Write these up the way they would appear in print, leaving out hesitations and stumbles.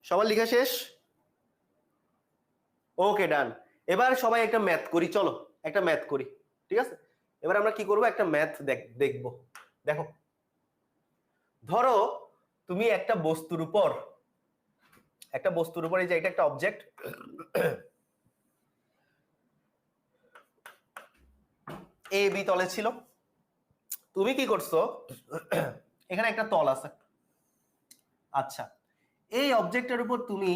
সবার লেখা শেষ? ওকে, ডান। এবার সবাই একটা ম্যাথ করি, চলো একটা ম্যাথ করি। ঠিক আছে, এবার আমরা কি করব, একটা ম্যাথ দেখবো। দেখো, ধরো তুমি একটা বস্তুর উপর এই যে এটা একটা অবজেক্ট, এ বি তলে ছিল। তুমি কি করছো, এখানে একটা তল আছে। আচ্ছা, এই অবজেক্টের উপর তুমি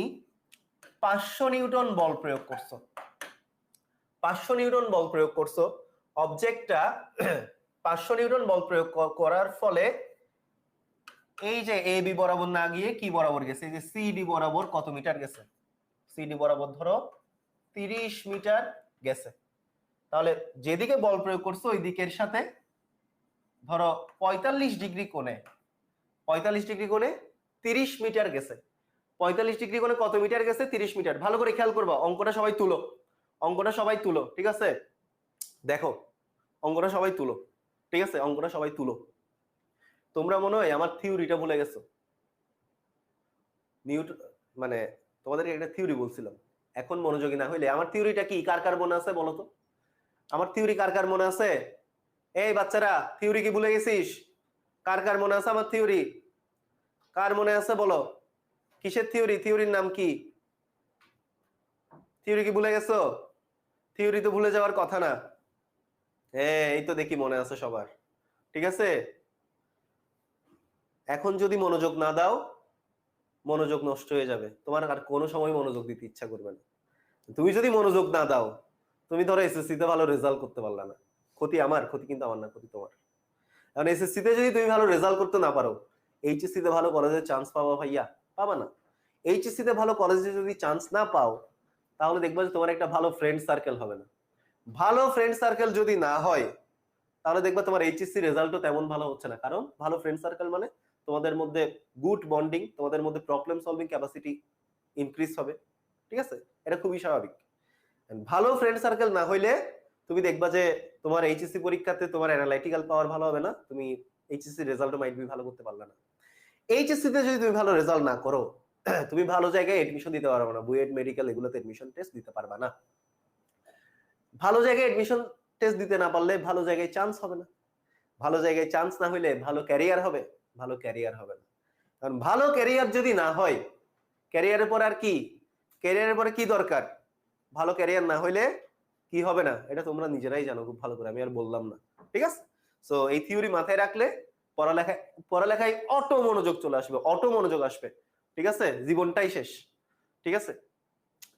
500 নিউটন বল প্রয়োগ করছো। 500 নিউটন বল প্রয়োগ করছো, অবজেক্টটা 500 নিউটন বল প্রয়োগ করার ফলে এই যে এ বি বরাবর না গিয়ে কি বরাবর গেছে, এই যে সিডি বরাবর কত মিটার গেছে? সিডি বরাবর ধরো 30 মিটার গেছে। তাহলে যেদিকে বল প্রয়োগ করছো ওই দিকের সাথে ধরো 45 ডিগ্রি কোণে 30 মিটার গেছে। 45 ডিগ্রি কোণে কত মিটার গেছে? 30 মিটার। ভালো করে খেয়াল করবা, অঙ্কটা সবাই তুলো। ঠিক আছে, দেখো অঙ্কটা সবাই তুলো। ঠিক আছে, অঙ্কটা সবাই তুলো। তোমরা মনে হয় আমার থিওরিটা ভুলে গেছো। মানে তোমাদেরকে একটা থিওরি বলছিলাম, এখন মনোযোগী না হইলে। আমার থিওরিটা কি, কার কার মনে আছে বলো তো? আমার থিওরি কার কার মনে আছে? এই বাচ্চারা, থিওরি কি ভুলে গেছিস? কার কার মনে আছে আমার থিওরি? কার মনে আছে বলো? কিসের থিওরি? থিওরির নাম কি? থিওরি কি ভুলে গেছো? থিওরি তো ভুলে যাওয়ার কথা না। এই তো দেখি মনে আছে সবার। ঠিক আছে, এখন যদি মনোযোগ না দাও, মনোযোগ নষ্ট হয়ে যাবে, তোমার আর কোনো সময় মনোযোগ দিতে ইচ্ছা করবে না। তুমি যদি মনোযোগ না দাও, তুমি ধরো এসএসসি তে ভালো রেজাল্ট করতে পারলা না, ক্ষতি আমার, ক্ষতি কিন্তু আমার না, ক্ষতি তোমার। কারণ এসএসসি তে যদি তুমি ভালো রেজাল্ট করতে না পারো, এইচএসসি তে ভালো কলেজে চান্স পাবা ভাইয়া? পাবা না। এইচএসসি তে ভালো কলেজে যদি চান্স না পাও, তাহলে দেখবা যে তোমার একটা ভালো ফ্রেন্ড সার্কেল হবে না। ভালো ফ্রেন্ড সার্কেল যদি না হয়, তাহলে দেখবা তোমার এইচএসসি রেজাল্টও তেমন ভালো হচ্ছে না। কারণ ভালো ফ্রেন্ড সার্কেল মানে তোমাদের মধ্যে গুড বন্ডিং, তোমাদের মধ্যে প্রবলেম সলভিং ক্যাপাসিটি ইনক্রিজ হবে। ঠিক আছে, এটা খুবই স্বাভাবিক। ভালো ফ্রেন্ড সার্কেল না হইলে তুমি দেখবা যে তোমার এইচএসসি পরীক্ষাতে তোমার অ্যানালাইটিক্যাল পাওয়ার ভালো হবে না, তুমি এইচএসসি রেজাল্টও মাইট বি ভালো করতে পারবে না। এইচএসসি তে যদি তুমি ভালো রেজাল্ট না করো, তুমি ভালো জায়গায় এডমিশন দিতে পারবে না, বুয়েট মেডিকেল এগুলোতে এডমিশন টেস্ট দিতে পারবে না। ভালো জায়গায় এডমিশন টেস্ট দিতে না পারলে ভালো জায়গায় চান্স হবে না। ভালো জায়গায় চান্স না হইলে ভালো ক্যারিয়ার হবে, ভালো ক্যারিয়ার হবে না। কারণ ভালো ক্যারিয়ার যদি না হয়, ক্যারিয়ারের পর আর কি, ক্যারিয়ারের পরে কি দরকার? ভালো ক্যারিয়ার না হইলে কি হবে না, এটা তোমরা নিজেরাই জানো খুব ভালো করে, আমি আর বললাম না। ঠিক আছে, সো এই থিওরি মাথায় রাখলে পড়ালেখায় অটো মনোযোগ চলে আসবে, অটো মনোযোগ আসবে। ঠিক আছে, জীবনটাই শেষ। ঠিক আছে,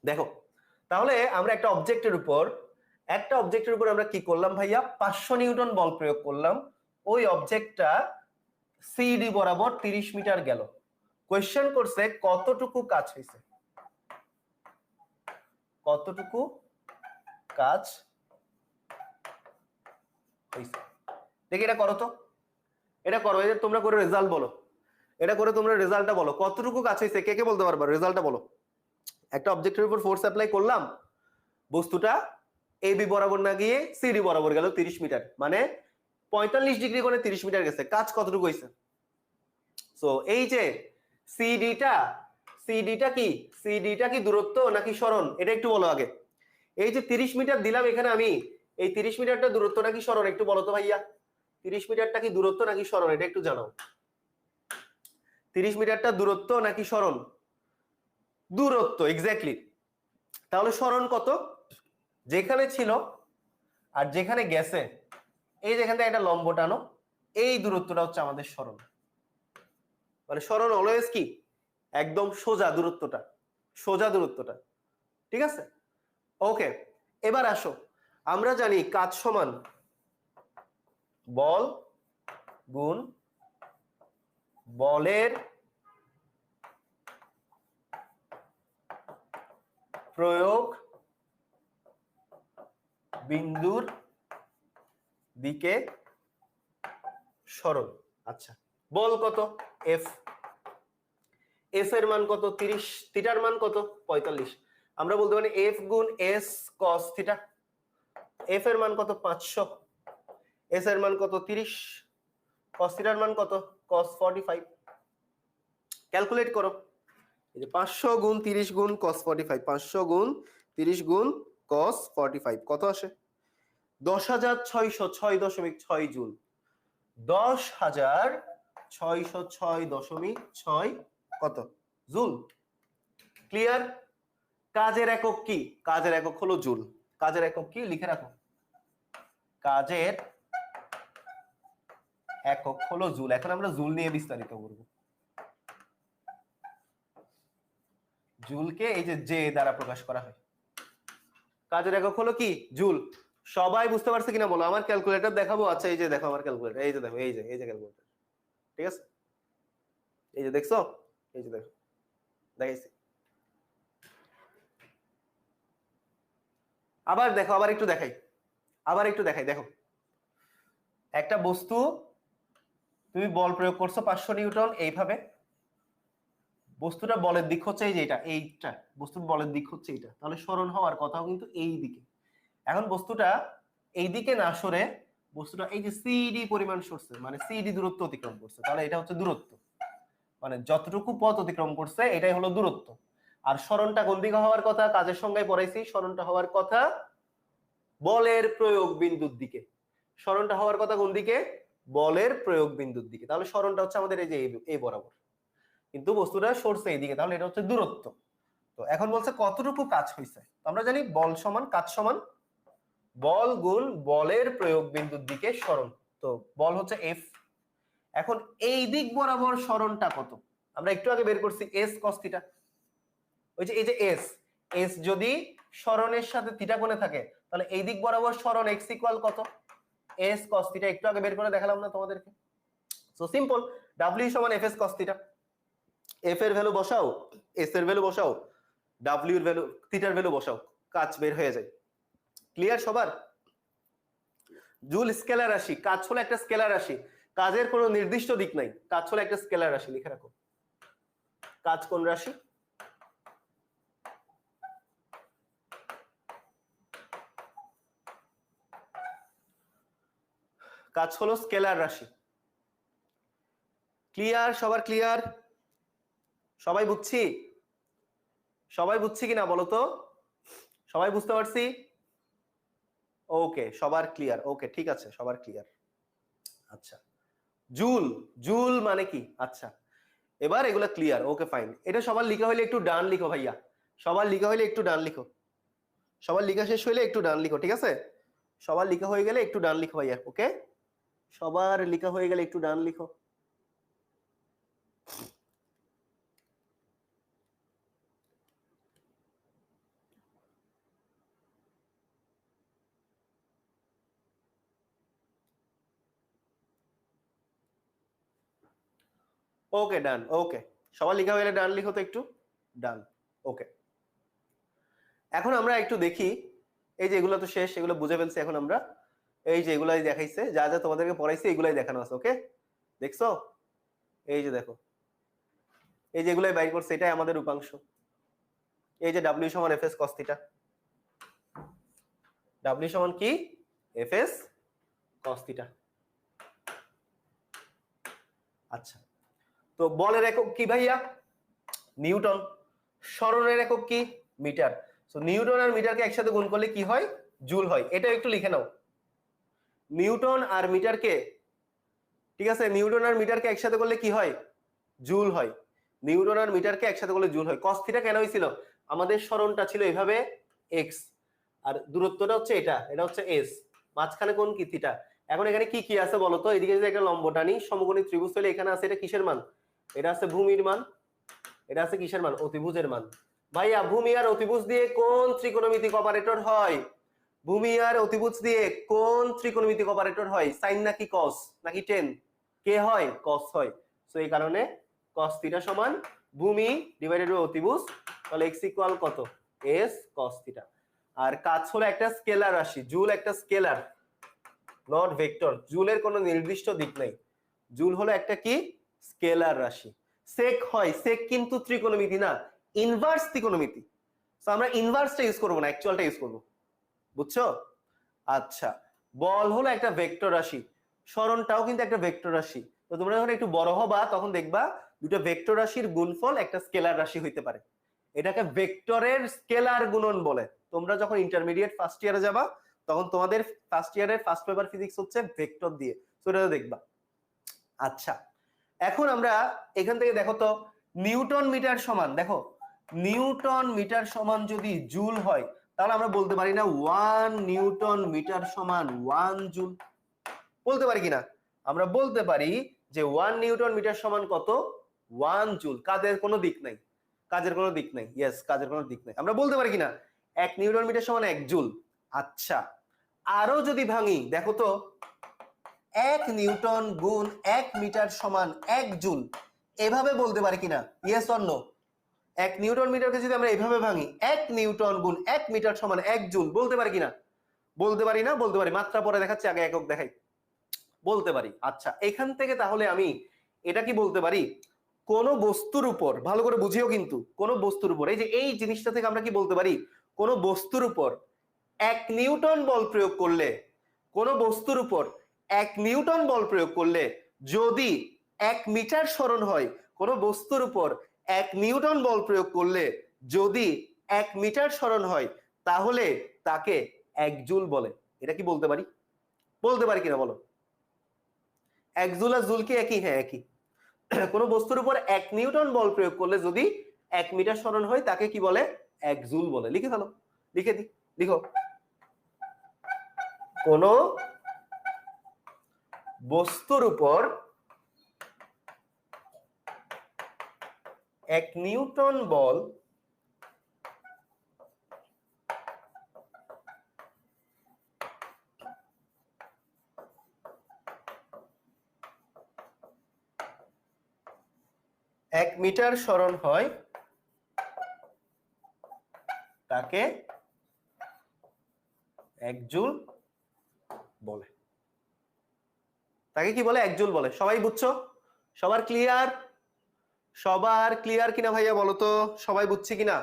দেখো তাহলে আমরা একটা অবজেক্টের উপর আমরা কি করলাম ভাইয়া? 500 নিউটন বল প্রয়োগ করলাম। ওই অবজেক্টটা সিডি বরাবর 30 মিটার গেল। কোয়েশ্চেন করছে কতটুকু কাজ হয়েছে, কতটুকু কাজ হয়েছে। দেখি এটা করো তো, এটা করো, এই যে তোমরা করে রেজাল্ট বলো, এটা করে তোমরা রেজাল্টটা বলো, কতটুকু কাজ হয়েছে, কে কে বলতে পারবা? রেজাল্টটা বলো। একটা অবজেক্টের উপর ফোর্স অ্যাপ্লাই করলাম, বস্তুটা এবি বরাবর না গিয়ে সিডি বরাবর গেল 30 মিটার, মানে 45 ডিগ্রি কোণে 30 মিটার গেছে। কাজ কতটুকু হয়েছে? সো এই যে সিডিটা কি দূরত্ব নাকি সরণ, এটা একটু বলো আগে। এই যে 30 মিটার দিলাম এখানে আমি, এই 30 মিটারটা দূরত্ব নাকি সরণ একটু বলো তো ভাইয়া। 30 মিটারটা কি দূরত্ব নাকি সরণ, এটা একটু জানাও। 30 মিটারটা দূরত্ব নাকি সরণ? দূরত্ব, এক্স্যাক্টলি। তাহলে সরণ কত? যেখানে ছিল আর যেখানে গেছে, এই যেখান থেকে একটা লম্ব টানো, এই দূরত্বটা হচ্ছে আমাদের সরণ। মানে সরণ অলওয়েজ কি, একদম সোজা দূরত্বটা। ঠিক আছে, ওকে। এবার আসো, আমরা জানি কাজ সমান বল গুণ বলের প্রয়োগ বিন্দুর দিকে সরণ। আচ্ছা, বল কত? এফ এর মান কত? 30, থিটার মান কত? 45। আমরা বলতে পারি এফ গুণ এস কস থিটা। এফ এর মান কত? 500। এস এর মান কত? 30। কস থিটার মান কত? কস 45। ক্যালকুলেট করো, এই যে 500 গুণ 30 গুণ cos 45, 500 গুণ 30 গুণ cos 45 কত আসে? 10,606.6 জুল। 10,606.6 কত জুল? ক্লিয়ার? কাজের একক কি? কাজের একক হলো জুল। কাজের একক কি লিখে রাখো, কাজের একক হলো জুল। এখন আমরা জুল নিয়ে বিস্তারিত করব। জুলকে এই যে জে দ্বারা প্রকাশ করা হয়। কাজের একক হলো কি? জুল। সবাই বুঝতে পারছে কিনা বলো? আমার ক্যালকুলেটর দেখাবো? আচ্ছা এই যে দেখো আমার ক্যালকুলেটর, এই যে দেখো, এই যে ক্যালকুলেটর, ঠিক আছে? এই যে দেখছো, এই যে দেখো, দেখাইছি। আবার দেখো, আবার একটু দেখাই, দেখো একটা বস্তু তুমি বল প্রয়োগ করছো 500 নিউটন এইভাবে, বস্তুটা বলের দিক হচ্ছে এই যে এইটা বস্তুর বলের দিক হচ্ছে এটা, তাহলে সরণ হওয়ার কথাও কিন্তু এই দিকে। এখন বস্তুটা এই দিকে না সরে বস্তুটা এই যে সিডি পরিমাণ সরছে, মানে সিডি দূরত্ব অতিক্রম করছে, তাহলে এটা হচ্ছে দূরত্ব, মানে যতটুকু পথ অতিক্রম করছে এটাই হলো দূরত্ব। আর সরণটা কোন দিকে হওয়ার কথা? কাজের সংজ্ঞায় পড়াইছি, সরণটা হওয়ার কথা বলের প্রয়োগ বিন্দুর দিকে। সরণটা হওয়ার কথা কোন দিকে? বলের প্রয়োগ বিন্দুর দিকে। তাহলে সরণটা হচ্ছে আমাদের এই যে এই বরাবর, কিন্তু বস্তুটা সরছে এইদিকে, তাহলে এটা হচ্ছে দূরত্ব। তো এখন বলছে কতটুকু কাজ হয়েছে। আমরা জানি বল সমান কাজ সমান বল গুণ বলের প্রয়োগ বিন্দুর দিকে সরণ। তো বল হচ্ছে এফ। এখন এই দিক বরাবর সরণটা কত? আমরা একটু আগে বের করছি এস কস থিটা। ওই যে এই যে এস যদি সরণের সাথে থিটা কোণে থাকে, তাহলে এই দিক বরাবর সরণ এক্স ইকুয়াল কত? S cos theta. একটু আগে বের করে দেখালাম না তোমাদেরকে? সো সিম্পল, ডাব্লিউ সমান F S cos theta. F এর ভ্যালু বসাও, এস এর ভ্যালু বসাও, ডাব্লিউ এর ভ্যালু, থিটার ভ্যালু বসাও, কাজ বের হয়ে যায়। ক্লিয়ার সবার? জুল স্কেলার রাশি, কাজ হলো একটা স্কেলার রাশি, কাজের কোনো নির্দিষ্ট দিক নাই, কাজ হলো একটা স্কেলার রাশি। লিখে রাখো, কাজ কোন রাশি? কাজ হলো স্কেলার রাশি। ক্লিয়ার সবার? ক্লিয়ার? সবাই বুঝছি? সবাই বুঝছি কিনা বলো তো? সবাই বুঝতে পারছি? ওকে, সবার ক্লিয়ার? ওকে, ঠিক আছে, সবার ক্লিয়ার। আচ্ছা, জুল, জুল মানে কি? আচ্ছা, এবার এগুলা ক্লিয়ার। Okay fine. এটা সবার লিখা হইলে একটু ডান লিখো ভাইয়া, সবার লিখা হইলে একটু ডান লিখো, সবার লিখা শেষ হইলে একটু ডান লিখো, ঠিক আছে? সবার লিখা হয়ে গেলে একটু ডান লিখো ভাইয়া। ওকে, সবার লিখা হয়ে গেলে একটু ডান লিখো। ওকে ডান। ওকে, সবার লিখা হয়ে গেলে ডান লিখো তো একটু, ডান। ওকে, এখন আমরা একটু দেখি, এই যে এগুলো তো শেষ, এগুলো বুঝে ফেলছি। এখন আমরা এই যে এগুলাই দেখাইছে, যা যা তোমাদেরকে পড়াইছে এগুলাই দেখানো আছে। ওকে, দেখছো? এই যে দেখো, এই যে এগুলাই বাইর করছে, এটাই আমাদের উপাংশ। এই যে ডাব্লিউ সমান F S cos theta. W সমান কি? F S cos theta. আচ্ছা, তো বলের একক কি ভাইয়া? নিউটন। সরণের একক কি? মিটার। সো নিউটন আর মিটারকে একসাথে গুণ করলে কি হয়? জুল হয়। এটা একটু লিখে নাও, নিউটন আর মিটারকে, ঠিক আছে, নিউটন আর মিটারকে একসাথে করলে কি হয়? জুল হয়। নিউটন আর মিটারকে একসাথে করলে জুল হয়। কস থিটা কেন হয়েছিল? আমাদের সরণটা ছিল এভাবে এক্স, আর দূরত্বটা হচ্ছে এটা, এটা হচ্ছে এস, মাঝখানে কোণ কি? থিটা। এখন এখানে কি কি আছে বলতো? এদিকে যদি একটা লম্ব টানি, সমকোণী ত্রিভুজ হলে এখানে আছে, এটা কিসের মান? এটা আছে ভূমির মান। এটা আছে কিসের মান? অতিভুজের মান। ভাইয়া ভূমি আর অতিভুজ দিয়ে কোন ত্রিকোণমিতিক অপারেটর হয়? ভূমি আর অতিভুজ দিয়ে কোন ত্রিকোণমিতিক অপারেটর হয়? সাইন নাকি কস নাকি টেন? কে হয়? কস হয়। সো এই কারণে কস থিটা সমান ভূমি ডিভাইডেড বাই অতিভুজ, তাহলে x ইকুয়াল কত? s cos theta. আর কাজ হলো একটা স্কেলার রাশি, জুল একটা স্কেলার, নট ভেক্টর। জুলের কোনো নির্দিষ্ট দিক নাই, জুল হলো একটা কি? স্কেলার রাশি। সেক হয়, সেক কিন্তু ত্রিকোণমিতি না, ইনভার্স ত্রিকোণমিতি। সো আমরা ইনভার্সটা ইউজ করব না, অ্যাকচুয়ালটা ইউজ করব। বুঝছো? আচ্ছা, বল হলো একটা ভেক্টর রাশি, সরণটাও কিন্তু একটা ভেক্টর রাশি। তো তোমরা যখন একটু বড় হবা তখন দেখবা দুটো ভেক্টর রাশির গুণফল একটা স্কেলার রাশি হইতে পারে, এটাকে ভেক্টরের স্কেলার গুণন বলে। তোমরা যখন ইন্টারমিডিয়েট ফার্স্ট ইয়ারে যাবা তখন তোমাদের ফার্স্ট ইয়ারের ফার্স্ট পেপার ফিজিক্স হচ্ছে ভেক্টর দিয়ে, সেটা দেখবা। আচ্ছা, এখন আমরা এখান থেকে দেখো তো নিউটন মিটার সমান, দেখো নিউটন মিটার সমান যদি জুল হয় তাহলে আমরা বলতে পারি না 1 নিউটন মিটার সমান 1 জুল? বলতে পারি কিনা? আমরা বলতে পারি যে 1 নিউটন মিটার সমান কত? 1 জুল। কাজের কোনো দিক নাই, কাজের কোনো দিক নাই, ইয়েস কাজের কোনো দিক নাই। আমরা বলতে পারি কিনা 1 নিউটন মিটার সমান 1 জুল? আচ্ছা, আরো যদি ভাঙি, দেখো তো 1 নিউটন গুণ 1 মিটার সমান 1 জুল, এভাবে বলতে পারি কিনা? Yes or no? 1 নিউটন মিটারকে যদি আমরা এভাবে ভাঙি 1 নিউটন গুণ 1 মিটার সমান 1 জুল, বলতে পারি কিনা? বলতে পারি না? বলতে পারি। মাত্রা পরে দেখাচ্ছি, আগে একক দেখাই। বলতে পারি। আচ্ছা, এখান থেকে তাহলে আমি এটা কি বলতে পারি? কোন বস্তুর উপর, ভালো করে বুঝিও কিন্তু, কোন বস্তুর উপর, এই যে এই জিনিসটা থেকে আমরা কি বলতে পারি? কোন বস্তুর উপর 1 নিউটন বল প্রয়োগ করলে, কোন বস্তুর উপর 1 নিউটন বল প্রয়োগ করলে যদি 1 মিটার সরণ হয়, কোন বস্তুর উপর 1 নিউটন বল প্রয়োগ করলে যদি 1 মিটার সরণ হয়, তাহলে তাকে 1 জুল বলে। এটা কি বলতে পারি? বলতে পারি কিনা বলো? 1 জুল আর জুল কি একই? হ্যাঁ একই। কোন বস্তুর উপর 1 নিউটন বল প্রয়োগ করলে যদি 1 মিটার সরণ হয় তাকে কি বলে? 1 জুল বলে। লিখে ফেলো, লিখে দি, লিখো। কোন বস্তুর উপর 1 নিউটন বল এক মিটার সরণ হয় তাকে 1 জুল বলে। তাকে কি বলে? 1 জুল বলে। সবাই বুঝছো? সবার ক্লিয়ার? সবার ক্লিয়ার কিনা ভাইয়া বলো তো? সবাই বুঝছি কিনা?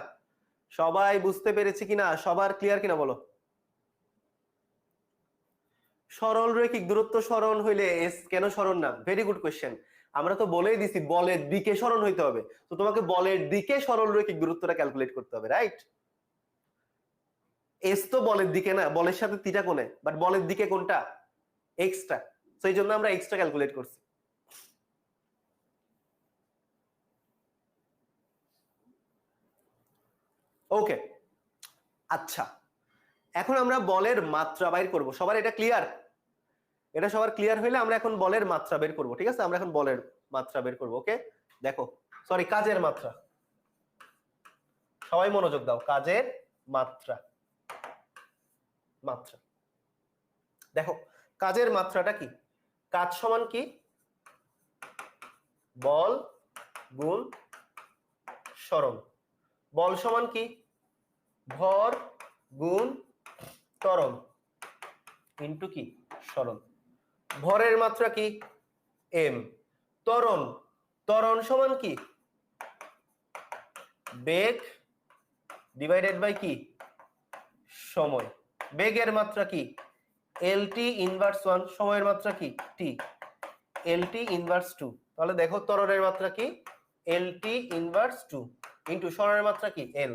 সবাই বুঝতে পেরেছি কিনা? সবার ক্লিয়ার কিনা বলো? সরল রৈখিক দূরত্ব সরণ হইলে এস কেন সরণ না? Very good question. আমরা তো বলেই দিছি বলের দিকে সরণ হইতে হবে, তো তোমাকে বলের দিকে সরল রৈখিক দূরত্বটা ক্যালকুলেট করতে হবে, রাইট? এস তো বলের দিকে না, বলের সাথে থিটা কোণে, বাট বলের দিকে কোনটা? এক্সটা। সো এই জন্য আমরা এক্সটা ক্যালকুলেট করছি। ওকে, আচ্ছা, এখন আমরা বলের মাত্রা বাইর করব। সবার এটা ক্লিয়ার? এটা সবার ক্লিয়ার হইলে আমরা এখন বলের মাত্রা বের করব, ঠিক আছে? আমরা এখন বলের মাত্রা বের করব। ওকে, দেখো, সরি, কাজের মাত্রা। সবাই মনোযোগ দাও, কাজের মাত্রা। মাত্রা দেখো, কাজের মাত্রাটা কি? কাজ সমান কি? বল গুণ সরণ। বল সমান কি? ভর গুণ ত্বরণ ইনটু কি? সরণ। ভরের মাত্রা কি? এম। ত্বরণ, ত্বরণ সমান কি? বেগ ডিভাইডেড বাই কি? সময়। বেগের মাত্রা কি? LT inverse 1। সময়ের মাত্রা কি? টি। LT inverse 2। তাহলে দেখো ত্বরণের মাত্রা কি? এলটি ইনভার্স 2 ইনটু সরণের মাত্রা কি? এল।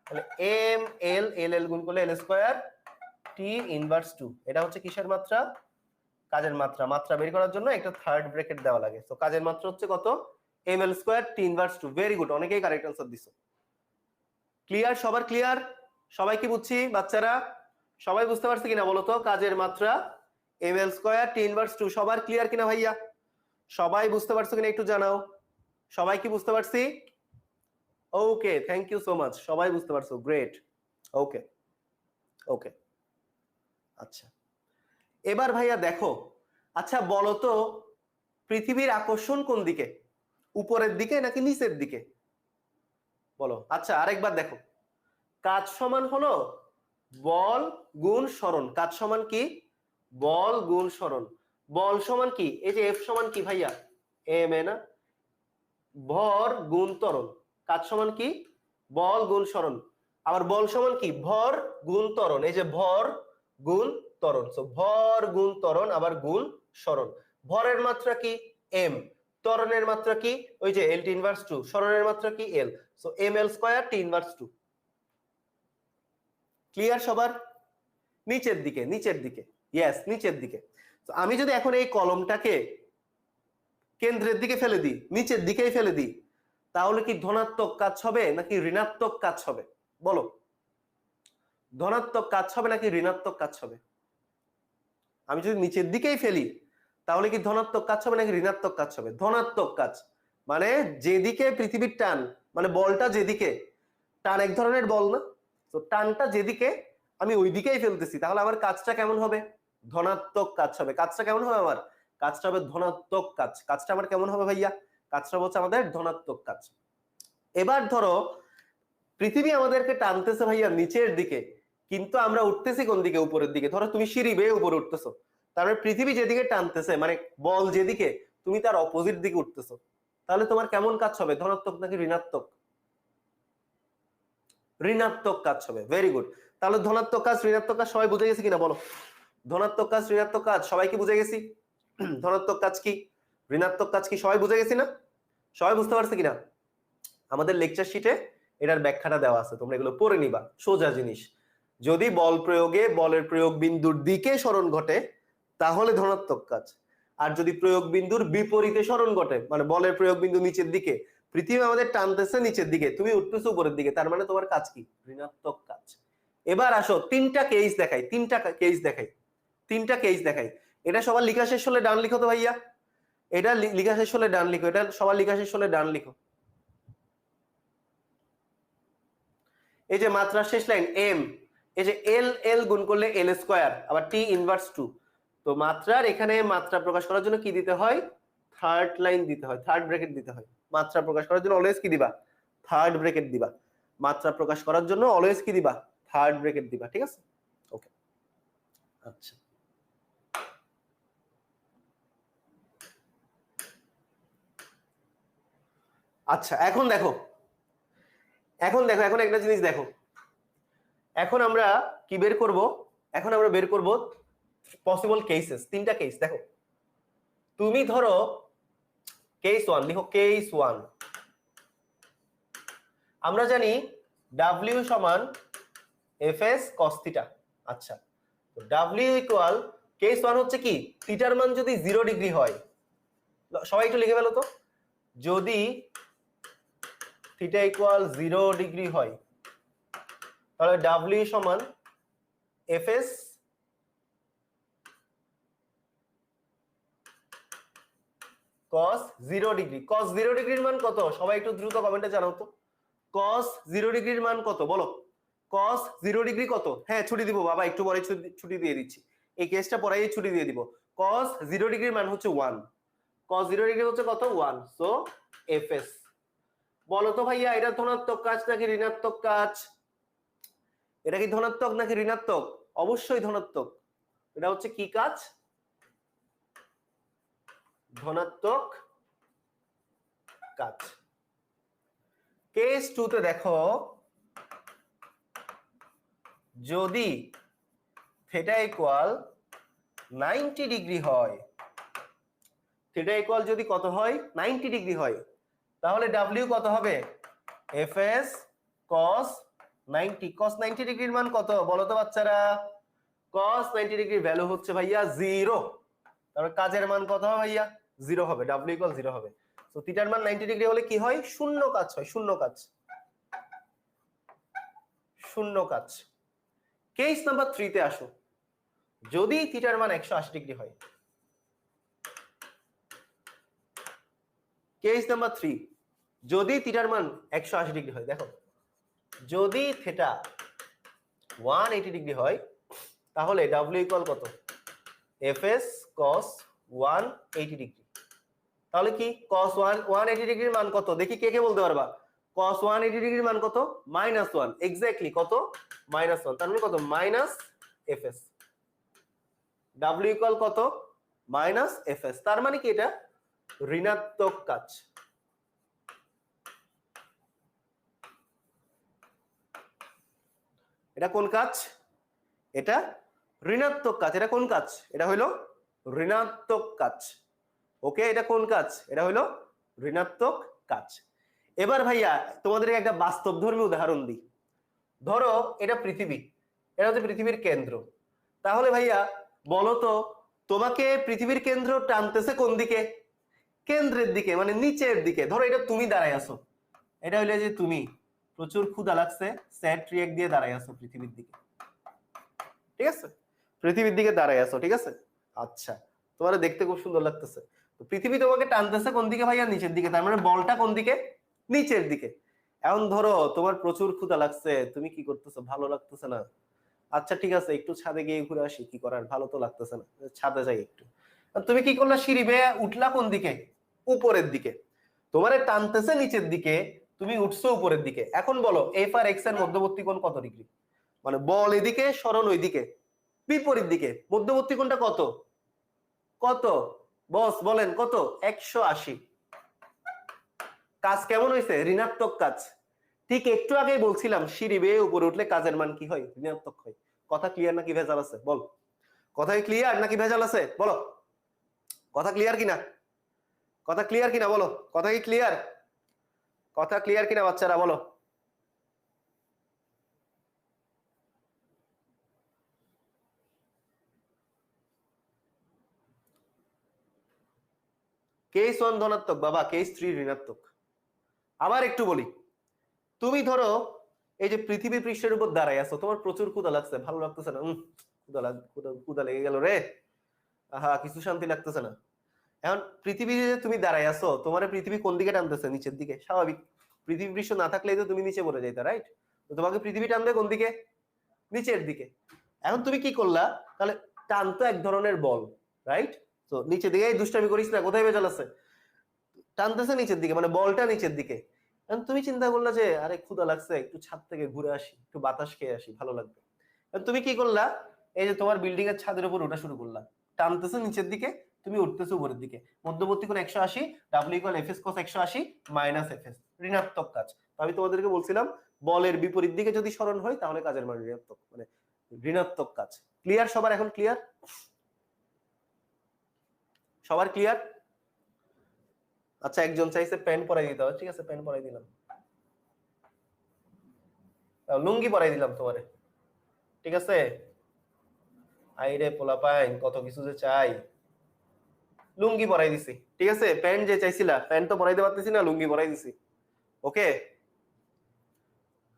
তাহলে এম এল এল এল গুণ করলে এল স্কয়ার টি ইনভার্স 2। এটা হচ্ছে কিসের মাত্রা? কাজের মাত্রা। মাত্রা বের করার জন্য একটা থার্ড ব্র্যাকেট দেওয়া লাগে। তো কাজের মাত্রা হচ্ছে কত? M L square T inverse 2। Very good, অনেকেই কারেক্ট आंसर দিছো। ক্লিয়ার? সবার ক্লিয়ার? সবাই কি বুঝছি বাচ্চারা? সবাই বুঝতে পারছে কিনা বলো তো? কাজের মাত্রা M L square T inverse 2। সবার ক্লিয়ার কিনা ভাইয়া? সবাই বুঝতে পারছো কিনা একটু জানাও। সবাই কি বুঝতে পারছি? ওকে, থ্যাংক ইউ সো মাচ। সবাই বুঝতে পারছো, গ্রেট। ওকে ওকে, আচ্ছা, এবার ভাইয়া দেখো, আচ্ছা বলো তো পৃথিবীর আকর্ষণ কোন দিকে? উপরের দিকে নাকি নিচের দিকে? বলো। আচ্ছা, আরেকবার দেখো, কাজ সমান হলো বল গুণ সরণ। কাজ সমান কি? বল গুণ সরণ। বল সমান কি? এই যে এফ সমান কি ভাইয়া? এম এ না? ভর গুণ ত্বরণ। কাজ সমান কি? বল গুণ সরণ। আবার বল সমান কি? ভর গুণ ত্বরণ। এই যে ভর গুণ ত্বরণ। সো ভর গুণ ত্বরণ আবার গুণ সরণ। ভরের মাত্রা কি? এম। ত্বরণের মাত্রা কি? ওই যে l t ইনভার্স 2, সরণের মাত্রা কি? l, so ml square t inverse 2। Clear সবার? নিচের দিকে, নিচের দিকে, ইয়েস নিচের দিকে। তো আমি যদি এখন এই কলমটাকে কেন্দ্রের দিকে ফেলে দিই, নিচের দিকেই ফেলে দিই, তাহলে কি ধনাত্মক কাজ হবে নাকি ঋণাত্মক কাজ হবে? বলো, ধনাত্মক কাজ হবে নাকি ঋণাত্মক কাজ হবে? আমি যদি নিচের দিকেই ফেলি তাহলে কি ধনাত্মক কাজ হবে নাকি ঋণাত্মক কাজ হবে? ধনাত্মক কাজ। মানে যেদিকে পৃথিবীর টান, মানে বলটা যেদিকে, টান এক ধরনের বল না, তো টানটা যেদিকে আমি ওই দিকেই ফেলতেছি, তাহলে আমার কাজটা কেমন হবে? ধনাত্মক কাজ হবে। কাজটা কেমন হবে আমার? কাজটা হবে ধনাত্মক কাজ। কাজটা আমার কেমন হবে ভাইয়া? কাজটা হচ্ছে আমাদের ধনাত্মক কাজ। এবার ধরো পৃথিবী আমাদেরকে টানতেছে ভাইয়া নিচের দিকে, কিন্তু আমরা উঠতেছি কোন দিকে? উপরের দিকে। ধরো তুমি সিঁড়ি বেয়ে উপরে উঠতেছো, তার মানে পৃথিবী যেদিকে টানতেছে, মানে বল যেদিকে, তুমি তার অপোজিট দিকে উঠতেছো, তাহলে তোমার কেমন কাজ হবে? ধনাত্মক নাকি ঋণাত্মক? ঋণাত্মক কাজ হবে। Very good. তাহলে ধনাত্মক কাজ ঋণাত্মক কাজ সবাই বুঝে গেছি কিনা বলো? ধনাত্মক কাজ ঋণাত্মক কাজ সবাই কি বুঝে গেছি? ধনাত্মক কাজ কি, ঋণাত্মক কাজ কি সবাই বুঝে গেছি না? সবাই বুঝতে পারছে কিনা? আমাদের লেকচার শিটে এটার ব্যাখ্যাটা দেওয়া আছে, তোমরা এগুলো পড়ে নিবা। সোজা জিনিস, যদি বল প্রয়োগে বলের প্রয়োগ বিন্দুর দিকে সরণ ঘটে তাহলে ধনাত্মক কাজ, আর যদি প্রয়োগ বিন্দুর বিপরীতে সরণ ঘটে, মানে বলের প্রয়োগ বিন্দু নিচের দিকে, পৃথিবী আমাদের টানতেছে নিচের দিকে, তুমি উঠতেছো উপরের দিকে, তার মানে তোমার কাজ কি? ঋণাত্মক কাজ। এবার আসো তিনটা কেস দেখাই, তিনটা কেস দেখাই, তিনটা কেস দেখাই। এটা সবার লিখা শেষ হলে ডান লিখো তো ভাইয়া, এটা লিখা শেষ হলে ডান লিখো, এটা সবার লিখা শেষ হলে ডান লিখো। এই যে মাত্রার শেষ লাইন এম, এই যে এল, এল গুণ করলে এল স্কয়ার, আবার টি ইনভার্স 2। তো মাত্রার এখানে মাত্রা প্রকাশ করার জন্য কি দিতে হয়? থার্ড লাইন দিতে হয়, থার্ড ব্র্যাকেট দিতে হয়। মাত্রা প্রকাশ করার জন্য অলওয়েজ কি দিবা? থার্ড ব্র্যাকেট দিবা। মাত্রা প্রকাশ করার জন্য অলওয়েজ কি দিবা? থার্ড ব্র্যাকেট দিবা। ঠিক আছে, ওকে। আচ্ছা, আচ্ছা এখন দেখো, এখন দেখো, এখন একটা জিনিস দেখো। এখন আমরা কি বের করব? এখন আমরা বের করব পসিবল কেসেস, তিনটা কেস দেখো। তুমি ধরো কেস 1 লিখো, কেস 1। আমরা জানি W সমান Fs cos থিটা। আচ্ছা, তো W ইকুয়াল কেস 1 হচ্ছে কি? থিটার মান যদি 0 ডিগ্রি হয়, সবাই একটু লিখে ফেলো তো, যদি থিটা ইকুয়াল 0 ডিগ্রি হয় তাহলে W সমান Fs cos 0 ডিগ্রি। cos 0 ডিগ্রির মান কত? সবাই একটু দ্রুত কমেন্টে জানাও তো, cos 0 ডিগ্রির মান কত বলো? cos 0 ডিগ্রি কত? হ্যাঁ ছুটি দিব বাবা, একটু পরে ছুটি দিয়ে দিচ্ছি, এই কেসটা পড়াই ছুটি দিয়ে দিব। cos 0 ডিগ্রির মান হচ্ছে 1, cos 0 ডিগ্রি হচ্ছে কত? 1, সো Fs। বলো তো ভাইয়া এটা ধনাত্মক কাজ নাকি ঋণাত্মক কাজ? এটা কি ধনাত্মক নাকি ঋণাত্মক? অবশ্যই ধনাত্মক। এটা হচ্ছে কি কাজ? ধনাত্মক কাজ। কেস 2 তে দেখো, যদি থিটা ইকুয়াল 90 ডিগ্রি হয়, থিটা ইকুয়াল যদি কত হয়? 90 ডিগ্রি হয়, তাহলে W কত হবে? Fs cos 90। cos 90 ডিগ্রির মান কত বলো তো বাচ্চারা? cos 90 ডিগ্রির ভ্যালু হচ্ছে ভাইয়া 0, তাহলে কাজের মান কত হবে ভাইয়া? 0 হবে, W ইকুয়াল 0 হবে। তো থিটার মান 90 ডিগ্রি হলে কি হয়? শূন্য কাজ হয়, শূন্য কাজ, শূন্য কাজ। কেস নাম্বার 3 তে আসো, যদি থিটার মান 180 ডিগ্রি হয়। কেস নাম্বার 3, যদি থিটার মান 180 ডিগ্রি হয়, দেখো যদি থিটা 180 ডিগ্রি হয় তাহলে W ইকুয়াল কত? Fs cos 180 degree. তাহলে কি cos 180 ডিগ্রির মান কত? দেখি কে কে বলতে পারবা। cos 180 ডিগ্রির মান কত? -1। এক্স্যাক্টলি কত? -1। তার মানে কত? -Fs। W ইকুয়াল কত? -Fs। তার মানে কি এটা ঋণাত্মক কাজ। এটা কোন কাজ? এটা ঋণাত্মক কাজ। এটা কোন কাজ? এটা হলো ঋণাত্মক কাজ। ওকে, এটা কোন কাজ? এটা হলো ঋণাত্মক কাজ। এবার ভাইয়া তোমাদেরকে একটা বাস্তবধর্মী উদাহরণ দিই। ধরো এটা পৃথিবী, এটা হচ্ছে পৃথিবীর কেন্দ্র। তাহলে ভাইয়া বলো তো, তোমাকে পৃথিবীর কেন্দ্র টানতেছে কোন দিকে? কেন্দ্রের দিকে, মানে নিচের দিকে। ধরো এটা তুমি দাঁড়ায় আছো, এটা হইলে যে তুমি প্রচুর ক্ষুধা লাগছে, স্যাড রিয়েক্ট দিয়ে দাঁড়ায় আছো পৃথিবীর দিকে, ঠিক আছে? পৃথিবীর দিকে দাঁড়ায় আছো, ঠিক আছে? আচ্ছা, তোমার দেখতে খুব সুন্দর লাগতেছে। তো পৃথিবী তোমাকে টানতেছে কোন দিকে ভাইয়া? নিচের দিকে। তার মানে বলটা কোন দিকে? নিচের দিকে। এখন ধরো তোমার প্রচুর ক্ষুধা লাগছে, তুমি কি করতেছো? ভালো লাগতেছে না। আচ্ছা ঠিক আছে, একটু ছাদে গিয়ে ঘুরে আসি, কি করার, ভালো তো লাগতেছে না, ছাদে যাই একটু। তুমি কি করলা? সিঁড়ি বেয়ে উঠলা কোন দিকে? উপরের দিকে। তোমারে টানতেছে নিচের দিকে, তুমি উঠছো উপরের দিকে। এখন বলো এফ আর এক্স এর মধ্যবর্তী কোণ কত ডিগ্রি? মানে বল এদিকে, সরণ ওইদিকে, বিপরীত দিকে, মধ্যবর্তী কোণটা কত? কত বস বলেন কত? 180। কাজ কেমন হয়েছে? ঋণাত্মক কাজ। ঠিক একটু আগেই বলছিলাম সিঁড়ি বেয়ে উপরে উঠলে কাজের মান কি হয়? ঋণাত্মক হয়। কথা ক্লিয়ার নাকি ভেজাল আছে? বল, কথা ক্লিয়ার নাকি ভেজাল আছে? বলো, কথা ক্লিয়ার কিনা? কথা ক্লিয়ার কিনা বলো? কথা কি ক্লিয়ার? কথা ক্লিয়ার কিনা বাচ্চারা বলো? কেস 1 ধনাত্মক বাবা, কেস 3 ঋণাত্মক। আবার একটু বলি, তুমি ধরো এই যে পৃথিবী পৃষ্ঠের উপর দাঁড়ায় আছো, তোমার প্রচুর ক্ষুধা লাগছে, ভালো লাগতেছে না, ক্ষুধা লেগে গেল রে, আহা কিছু শান্তি লাগতেছে না। এখন পৃথিবীতে তুমি দাঁড়ায় আছো, তোমার পৃথিবী কোন দিকে টানতেছে? নিচের দিকে, স্বাভাবিক। পৃথিবী পৃষ্ঠ না থাকলেই তো তুমি নিচে পড়ে যাইতা, রাইট? তো তোমাকে পৃথিবী টানবে কোন দিকে? নিচের দিকে। এখন তুমি কি করলা? তাহলে টান তো এক ধরনের বল, রাইট? তো নিচের দিকে, এই দুষ্টামি করিস না, কোথায় ভেজাল আছে? টানতেছে নিচের দিকে, মানে বলটা নিচের দিকে। এখন তুমি চিন্তা করলা যে আরে ক্ষুধা লাগছে, একটু ছাদ থেকে ঘুরে আসি, একটু বাতাস খেয়ে আসি, ভালো লাগবে। তুমি কি করলা? এই যে তোমার বিল্ডিং এর ছাদের উপর ওঠা শুরু করলা, টানতেছো নিচের দিকে, তুমি উঠতেছো উপরের দিকে। মধ্যবর্তী কোণ 180, ডাব্লিউ ইকুয়াল এফ এস কস 180 মাইনাস এফ এস, ঋণাত্মক কাজ। আমি তোমাদেরকে বলছিলাম বলের বিপরীত দিকে যদি সরণ হয় তাহলে কাজের মান ঋণাত্মক, মানে ঋণাত্মক কাজ। ক্লিয়ার সবার? এখন ক্লিয়ার? সবার ক্লিয়ার? আচ্ছা, একজন চাইছে প্যান্ট পরাই দিতে হবে, ঠিক আছে প্যান্ট পরাই দিলাম, লুঙ্গি পরাই দিলাম তোমারে, ঠিক আছে? আইরে পোলাপাইন, কত কিছু যে চাই। লুঙ্গি পরাই দিছি, ঠিক আছে? প্যান্ট যে চাইছিলা, প্যান্ট তো পরাইতে পারতেছি না, লুঙ্গি পরাই দিছি। ওকে,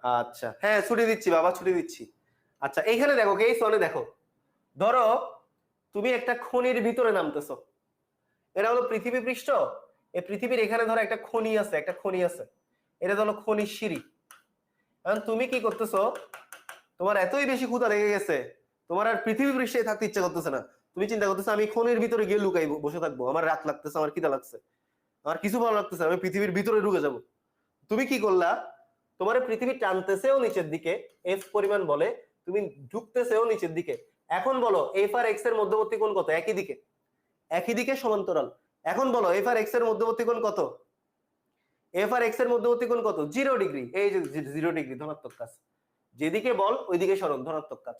আচ্ছা হ্যাঁ ছুটি দিচ্ছি বাবা, ছুটি দিচ্ছি। আচ্ছা এইখানে দেখো, এই সনে দেখো, ধরো তুমি একটা খনির ভিতরে নামতেছো। এটা হলো পৃথিবী পৃষ্ঠ, এই পৃথিবীর এখানে ধরো একটা খনি আছে, একটা খনি আছে, এটা হলো খনির সিঁড়ি। এখন তুমি কি করতেছো? তোমার এতই বেশি ক্ষুধা লেগে গেছে, তোমার আর পৃথিবী পৃষ্ঠে থাকতে ইচ্ছা করতেছে না। তুমি চিন্তা করতেছো আমি খনির ভিতরে গিয়ে লুকাই বসে থাকবো, আমার রাত লাগতেছে, আমার খিদা লাগছে, আমার কিছু ভালো লাগতেছে, আমি পৃথিবীর ভিতরে ঢুকে যাব। তুমি কি করলা? তোমার পৃথিবী টানতেছেও নিচের দিকে, এফ পরিমাণ বলে, তুমি ঢুকতেছেও নিচের দিকে। এখন বলো এফ আর এক্স এর মধ্যবর্তী কোণ কত? একই দিকে, একই দিকে সমান্তরাল। এখন বলো এফ আর এক্স এর মধ্যবর্তী কোণ কত? এফ আর এক্স এর মধ্যবর্তী কোণ কত? 0 ডিগ্রি। এই যে 0 ডিগ্রি, ধনাত্মক কাজ। যেদিকে বল ওইদিকে সরণ, ধনাত্মক কাজ।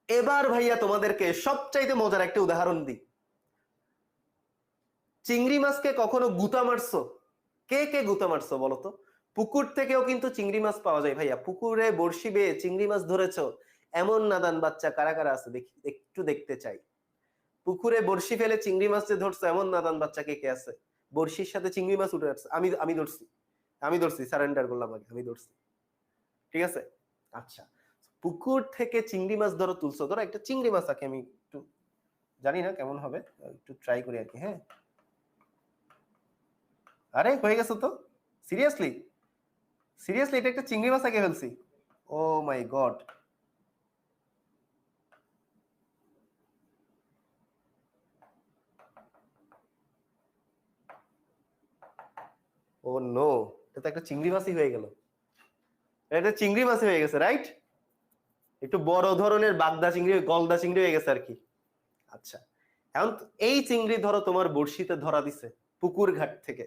এবার ভাইয়া তোমাদেরকে সবচাইতে মজার একটা উদাহরণ দিই। চিংড়ি মাছকে কখনো গুতা মারছো? কে কে গুতা মারছো বলো তো? পুকুর থেকেও কিন্তু চিংড়ি মাছ পাওয়া যায় ভাইয়া, পুকুরে বড়শি বেয়ে চিংড়ি মাছ ধরেছো এমন নাদান বাচ্চা কারা কারা আছে দেখি, একটু দেখতে চাই। পুকুরে বড়শি ফেলে চিংড়ি মাছ যে ধরছো এমন নাদান বাচ্চা কে কে আছে? বড়শির সাথে চিংড়ি মাছ উঠে আসছে। আমি আমি ধরছি, আমি ধরছি, সারেন্ডার করলাম আগে, আমি ধরছি, ঠিক আছে? আচ্ছা, পুকুর থেকে চিংড়ি মাছ ধরো তুলছো, ধরো একটা চিংড়ি মাছ আছে, আমি একটু জানি না কেমন হবে, একটু ট্রাই করি আর কি। হ্যাঁ, আরে হয়ে গেছে তো, সিরিয়াসলি, সিরিয়াসলি এটা একটা চিংড়ি মাছ আগে ফেলছি। ও মাই গড, ও নো, এটা তো একটা চিংড়ি মাছই হয়ে গেল, এটা চিংড়ি মাছই হয়ে গেছে, রাইট? একটু বড় ধরনের বাগদা চিংড়ি, গলদা চিংড়ি হয়ে গেছে আর কি। আচ্ছা, এখন এই চিংড়ি ধরো তোমার বড়শিতে ধরা দিছে পুকুর ঘাট থেকে,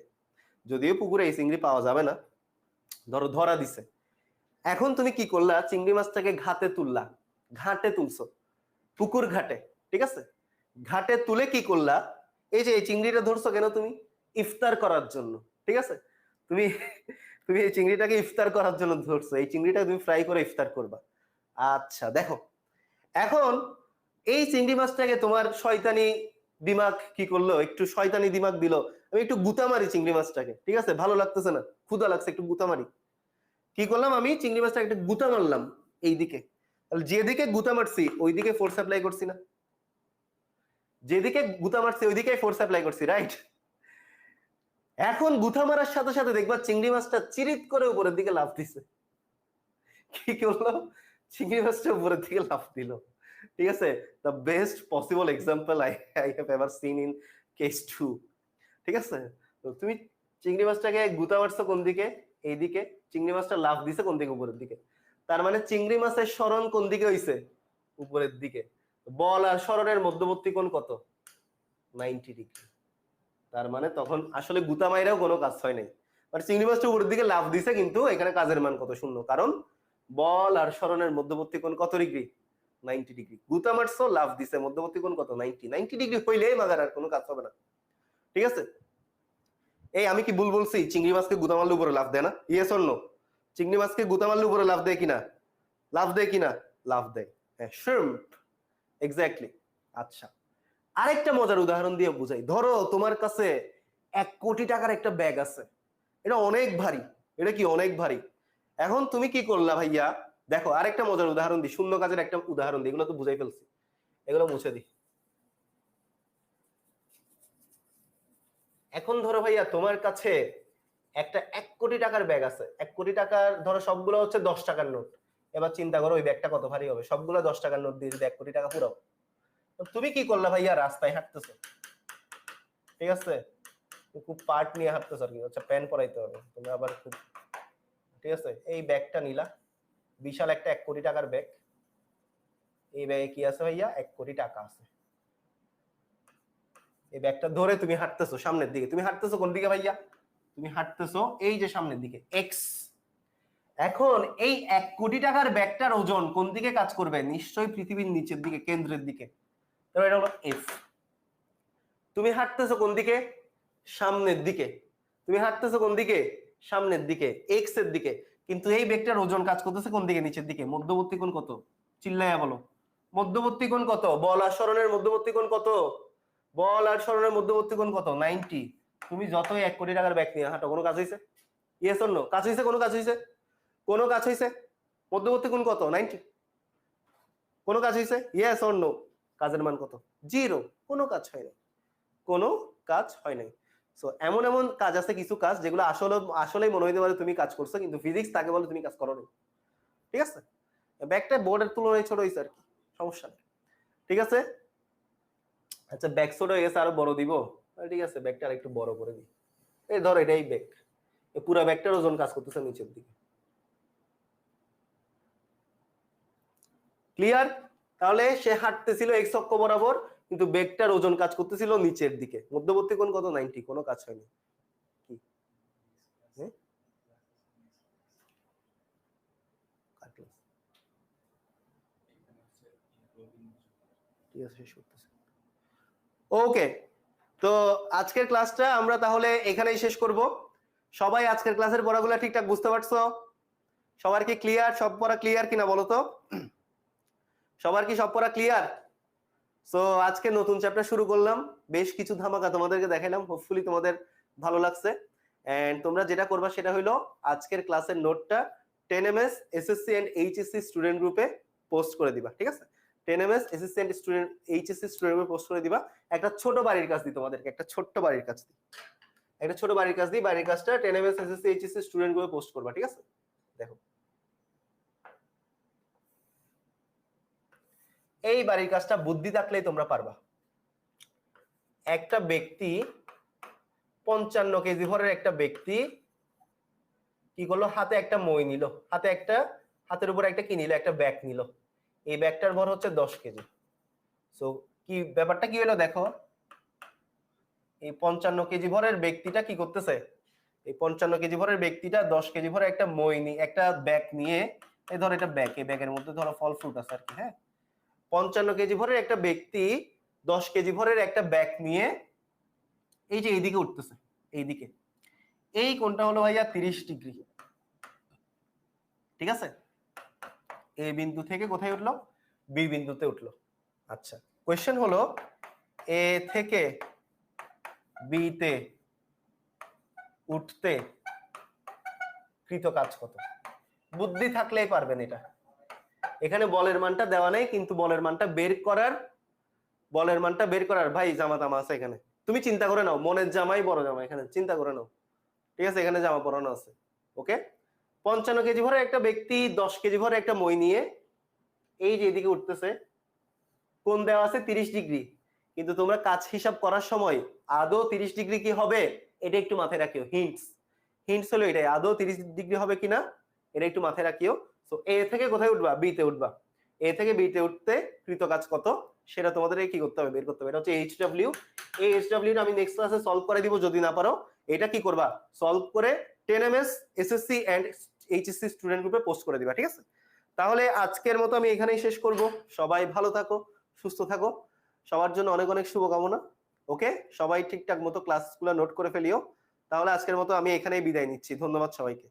যদিও পুকুরে এই চিংড়ি পাওয়া যাবে না, ধরো ধরা দিছে। এখন তুমি কি করলা? চিংড়ি মাছটাকে ঘাটে তুললা, ঘাটে তুলছো, পুকুর ঘাটে, ঠিক আছে? ঘাটে তুলে কি করলা? এই যে এই চিংড়িটা ধরছো কেন তুমি? ইফতার করার জন্য, ঠিক আছে? তুমি তুমি এই চিংড়িটাকে ইফতার করার জন্য ধরছো, এই চিংড়িটা তুমি ফ্রাই করে ইফতার করবা। আচ্ছা দেখো, এখন এই চিংড়ি মাছটাকে তোমার শয়তানি দিমাগ কি করলো, একটু শয়তানি দিমাগ দিল, আমি একটু গুতা মারি চিংড়ি মাছটাকে, ঠিক আছে? ভালো লাগতেছে না, ক্ষুধা লাগছে, একটু গুতা মারি। কি করলাম আমি? চিংড়ি মাছটাকে একটু গুতা মারলাম এইদিকে। তাহলে যেদিকে গুতা মারছি ওইদিকে ফোর্স অ্যাপ্লাই করছি না? যেদিকে গুতা মারছি ওইদিকে ফোর্স অ্যাপ্লাই করছি, রাইট? এখন গুথা মারার সাথে সাথে দেখবা চিংড়ি মাছটা চিরিত করে উপরের দিকে লাফ দিছে। কি করলো? চিংড়ি মাছটা উপরের দিকে লাফ দিল, ঠিক আছে? The best possible example I have ever seen in case 2, ঠিক আছে? তো তুমি চিংড়ি মাছটাকে গুতা মারছো কোন দিকে? এইদিকে। চিংড়ি মাছটা লাফ দিছে কোন দিকে? উপরের দিকে। তার মানে চিংড়ি মাছের সরণ কোন দিকে হইছে? উপরের দিকে। বল আর সরণের মধ্যবর্তী কোণ কত? 90 ডিগ্রি। তার মানে তখন আসলে গুতা মাইরাও কোনো কাজ হয় নাই, মানে চিংড়ি মাছটা উপরের দিকে লাফ দিছে, কিন্তু এখানে কাজের মান কত? শূন্য। কারণ বল আর সরণের মধ্যবর্তী কোণ কত ডিগ্রি? 90 ডিগ্রি। গুতা মারছো, লাফ দিছে, মধ্যবর্তী কোণ কত? 90 ডিগ্রি হইলেই মাগার আর কোনো কাজ হবে না, ঠিক আছে? এই আমি কি ভুল বলছি? চিংড়ি মাছকে গুতা মারলে উপরে লাফ দেয় না? Yes or no? চিংড়ি মাছকে গুতা মারলে উপরে লাফ দেয় কিনা? লাফ দেয় কিনা? লাফ দেয়, হ্যাঁ, শ্রিম্প, এক্স্যাক্টলি। আচ্ছা, আরেকটা মজার উদাহরণ দিয়ে বুঝাই। ধরো তোমার কাছে 1 কোটি টাকার একটা ব্যাগ আছে, এটা অনেক ভারী, এটা কি অনেক ভারী। এখন তুমি কি করলা ভাইয়া? দেখো আরেকটা মজার উদাহরণ দিই, শূন্য কাজের একটা উদাহরণ দিই, এগুলো তো বুঝাই ফেলছি, এগুলো মুছে দিই। এখন ধরো ভাইয়া তোমার কাছে একটা 1 কোটি টাকার ব্যাগ আছে, 1 কোটি টাকার, ধরো সবগুলো হচ্ছে 10 টাকার নোট। এবার চিন্তা করো ওই ব্যাগটা কত ভারী হবে, সবগুলো 10 টাকার নোট দিয়ে যদি 1 কোটি টাকা পুরাও। তুমি কি করলা ভাইয়া? রাস্তায় হাঁটতেছো, ঠিক আছে? খুব পার্ট নিয়ে হাঁটতেছো আর কি, আচ্ছা প্যান পরাইতে হবে তুমি আবার খুব, ঠিক আছে? এই ব্যাগটা নিলা, বিশাল একটা 1 কোটি টাকার ব্যাগ। এই ব্যাগে কি আছে ভাইয়া? 1 কোটি টাকা আছে। এই ব্যাগটা ধরে তুমি হাঁটতেছো সামনের দিকে। তুমি হাঁটতেছো কোন দিকে ভাইয়া? তুমি হাঁটতেছো এই যে সামনের দিকে, এক্স। এখন এই 1 কোটি টাকার ব্যাগটার ওজন কোন দিকে কাজ করবে? নিশ্চয়ই পৃথিবীর নিচের দিকে, কেন্দ্রের দিকে। তাহলে এটা হলো এফ। তুমি হাঁটতেছো কোন দিকে? সামনের দিকে। তুমি হাঁটতেছো কোন দিকে? সামনের দিকে, এক্স এর দিকে। কিন্তু এই ব্যাগটার ওজন কাজ করতেছে কোন দিকে? নিচের দিকে। মধ্যবর্তী কোণ কত? চিল্লাইয়া বলো। মধ্যবর্তী কোণ কত? বল আর সরণের মধ্যবর্তী কোণ কত? বল আর সরণের মধ্যবর্তী কোণ কত? 90। তুমি যতই 1 কোটি টাকার ব্যাগ নিয়ে হাঁটো, কোনো কাজ হইছে? Yes or no? কাজ হইছে? কোনো কাজ হইছে? কোনো কাজ হইছে? মধ্যবর্তী কোণ কত? 90। কোনো কাজ হইছে? Yes or no? কাজের মান কত? 0। কোনো কাজ হয় না, কোনো কাজ হয় নাই। সো এমন এমন কাজ আছে, কিছু কাজ যেগুলো আসলেই মনে হইতে পারে তুমি কাজ করছো, কিন্তু ফিজিক্স তাকে বলে তুমি কাজ করো না, ঠিক আছে? ব্যাগটা বোর্ডের তুলনায় ছোট হইছে আর কি, সমস্যা নেই, ঠিক আছে? আচ্ছা ব্যাগ ছোট হয়ে গেছে, আরো বড় দিব? ঠিক আছে, ব্যাগটা আর একটু বড় করে দিই। এই ধরো এটাই ব্যাগ, এই পুরো ব্যাগটার ওজন কাজ করতেছে নিচের দিকে। ক্লিয়ার? তাহলে সে হাঁটতেছিল এক্স অক্ষ বরাবর, কিন্তু ব্যাগটার ওজন কাজ করতেছিল নিচের দিকে। মধ্যবর্তী কোণ কত? 90। কোনো কাজ হয়নি। কি ওকে, তো আজকের ক্লাসটা আমরা তাহলে এখানেই শেষ করব। সবাই আজকের ক্লাসের পড়াগুলো ঠিকঠাক বুঝতে পারছো? সবার কি ক্লিয়ার? সব পড়া ক্লিয়ার কিনা বলো তো? সবার কি সব পড়া ক্লিয়ার? সো আজকে নতুন চ্যাপ্টার শুরু করলাম, বেশ কিছু ধামাকা তোমাদেরকে দেখাইলাম, হোপফুলি তোমাদের ভালো লাগছে। এন্ড তোমরা যেটা করবা সেটা হলো আজকের ক্লাসের নোটটা 10ms SSC and HSC student গ্রুপে পোস্ট করে দিবা, ঠিক আছে? 10ms SSC and student HSC student গ্রুপে পোস্ট করে দিবা। একটা ছোট বাড়ির কাজ দিই তোমাদেরকে, একটা ছোট্ট বাড়ির কাজ দিই, একটা ছোট বাড়ির কাজ দিই। বাড়ির কাজটা 10ms এসএসসি এইচএসসি স্টুডেন্ট গ্রুপে পোস্ট করবা, ঠিক আছে? দেখো এই বাড়ির কাজটা বুদ্ধি থাকলেই তোমরা পারবা। একটা ব্যক্তি 55 কেজি ভরের একটা ব্যক্তি কি করলো? হাতে একটা মই নিল, হাতের উপর একটা কি নিল? একটা ব্যাগ নিল। এই ব্যাগটার ভর হচ্ছে 10 কেজি। সো কি ব্যাপারটা কি হলো দেখো, এই 55 কেজি ভরের ব্যক্তিটা কি করতেছে? এই 55 কেজি ভরের ব্যক্তিটা 10 কেজি ভরের একটা মই নিয়ে, একটা ব্যাগ নিয়ে, এই ধর এটা ব্যাগ, এই ব্যাগের মধ্যে ধরো ফল ফ্রুট আছে আর কি, হ্যাঁ? 55 কেজি ভরের একটা ব্যক্তি 10 কেজি ভরের একটা ব্যাগ নিয়ে এই যে এইদিকে উঠতেছে, এইদিকে, এই কোণটা হলো ভাইয়া 30 ডিগ্রি, ঠিক আছে? এ বিন্দু থেকে কোথায় উঠলো? বি বিন্দুতে উঠলো। আচ্ছা, কোয়েশ্চেন হলো এ থেকে বি তে উঠতে কৃত কাজ কত? বুদ্ধি থাকলেই পারবেন এটা। এখানে বলের মানটা দেওয়া নেই, কিন্তু বলের মানটা বের করার ভাই জামা তামা আছে এখানে, তুমি চিন্তা করে নাও, মনের জামাই বড় জামা, এখানে চিন্তা করে নাও, ঠিক আছে? এখানে জামা পরানো আছে, ওকে? 55 কেজি ভরে একটা ব্যক্তি 10 কেজি ভরে একটা মই নিয়ে এই যে এদিকে উঠতেছে, কোণ দেওয়া আছে 30 ডিগ্রি, কিন্তু তোমরা কাজ হিসাব করার সময় আদৌ 30 ডিগ্রি কি হবে এটা একটু মাথায় রাখিও। হিন্টস হলো এটাই, আদৌ 30 ডিগ্রি হবে কিনা এটা একটু মাথায় রাখিও। সো এ থেকে কোথায় উঠবা? বি তে উঠবা। এ থেকে বি তে উঠতে কৃত কাজ কত সেটা তোমাদের কি করতে হবে? বের করতে হবে। এটা হচ্ছে এইচডব্লিউ। এই এইচডব্লিউ টা আমি নেক্সট ক্লাসে সলভ করে দিব, যদি না পারো এটা কি করবা, সলভ করে 10ms SSC and HSC student গ্রুপে পোস্ট করে দিবা, ঠিক আছে? তাহলে আজকের মতো আমি এখানেই শেষ করব। সবাই ভালো থাকো, সুস্থ থাকো, সবার জন্য অনেক অনেক শুভকামনা। ওকে, সবাই ঠিকঠাক মতো ক্লাসগুলো নোট করে ফেলিও। তাহলে আজকের মতো আমি এখানেই বিদায় নিচ্ছি। ধন্যবাদ সবাইকে।